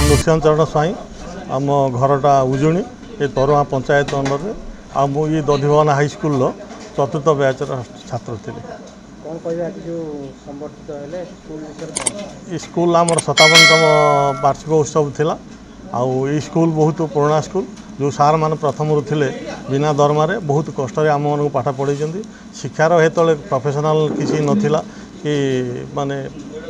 लुष्यन चरण स्वाई आम घरटा उजुणी ये तरुआ पंचायत अंडर ये दधिभवन हाई स्कूल चतुर्थ बैचर छात्र थे। स्कूल आम 57तम वार्षिक उत्सव थिला। आउ स्कूल बहुत पुराना स्कूल जो सार मान प्रथम थे बिना दरमारे बहुत कष्ट आम मन को पाठ पढ़े शिक्षार हेतु प्रोफेशनल किसी नथिला कि माने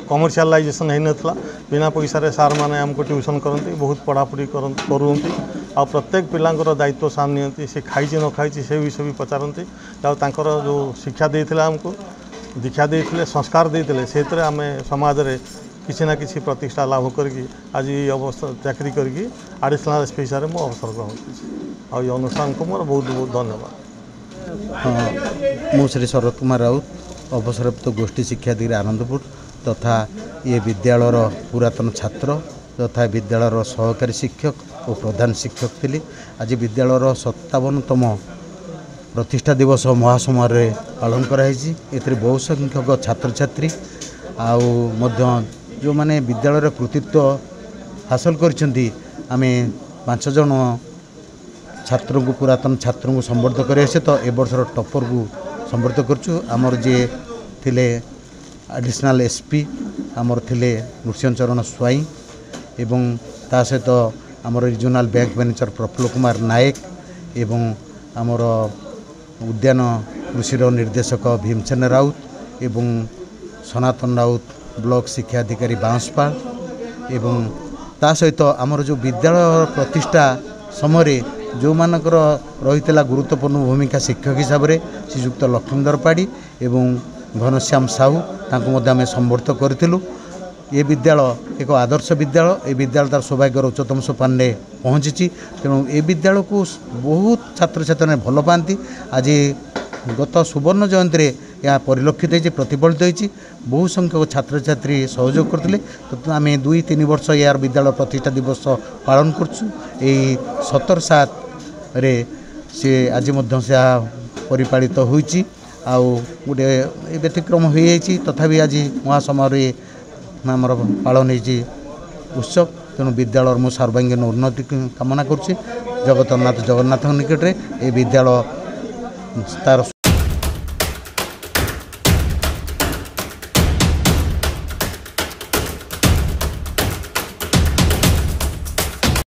कमर्शियलाइजेशन है नथिला बिना पैसा सार माने हमको ट्यूशन करती बहुत पढ़ापढ़ी करती आ प्रत्येक पिलांकर दायित्व सार नियंती से खाई न खाई से विषय भी पचारती जो शिक्षा देते हमको दीक्षा देते संस्कार देते से आम समाज में किसी ना किसी प्रतिष्ठा लाभ करके आज ये अवस्था चाकरी करके एडिशनल स्पेशल मु अवसर ग्रहण कर ये अनुष्ठान को मोर बहुत बहुत धन्यवाद। हाँ मु श्री शरद कुमार राउत अवसरप्राप्त गोष्ठी शिक्षा अधिकारी आनंदपुर तथा ये विद्यालयर पुरातन छात्र तथा विद्यालयर सहकारी शिक्षक और प्रधान शिक्षक थी। आज विद्यालयर 57तम प्रतिष्ठा दिवस महासमारोह पालन कराई। बहु संख्यक छात्र छात्री जो माने विद्यालय कृतित्व हासिल करछंती आमे 5 जन छात्र को पुरातन छात्र को संबर्ध कर तो ए वर्षर टॉपर को संबर्ध करछु। आमर जे थिले एडिशनल एसपी आमर थिले लुष्यन चरण स्वाई एवं ता सहित आमर regional bank manager Prafulla Kumar Nayak एवं आमर उद्यान कृषि निर्देशक भीमसेन राउत एवं सनातन राउत ब्लॉक शिक्षा अधिकारी बांसपाल एवं ता सहित आमर जो विद्यालय प्रतिष्ठा समय जो मानकर रही गुरुत्वपूर्ण भूमिका शिक्षक हिसाब से श्रीजुक्त लक्ष्मीधर पाड़ी एवं घनश्याम साहू तांको संबर्ध करूँ। ये विद्यालय एक आदर्श विद्यालय ये विद्यालय तार सौभाग्यर उच्चतम सोपान में पहुँची तेणु ये विद्यालय को बहुत छात्र छात्री भल पाती। आज गत सुवर्ण जयंती यह परिलक्षित होती प्रतिफलित होती बहु संख्यक छात्र छात्री सहयोग करते तो आम 2-3 वर्ष यार विद्यालय प्रतिष्ठा दिवस पालन करछु। 17/7 रे से आज से परिपालित होती गोटे व्यतिक्रम हो तथापि आज महासमारोह आमर पालन होती उत्सव तेणु विद्यालय मु सर्वांगीन उन्नति कामना करुँच जगन्नाथ निकट में ये विद्यालय तार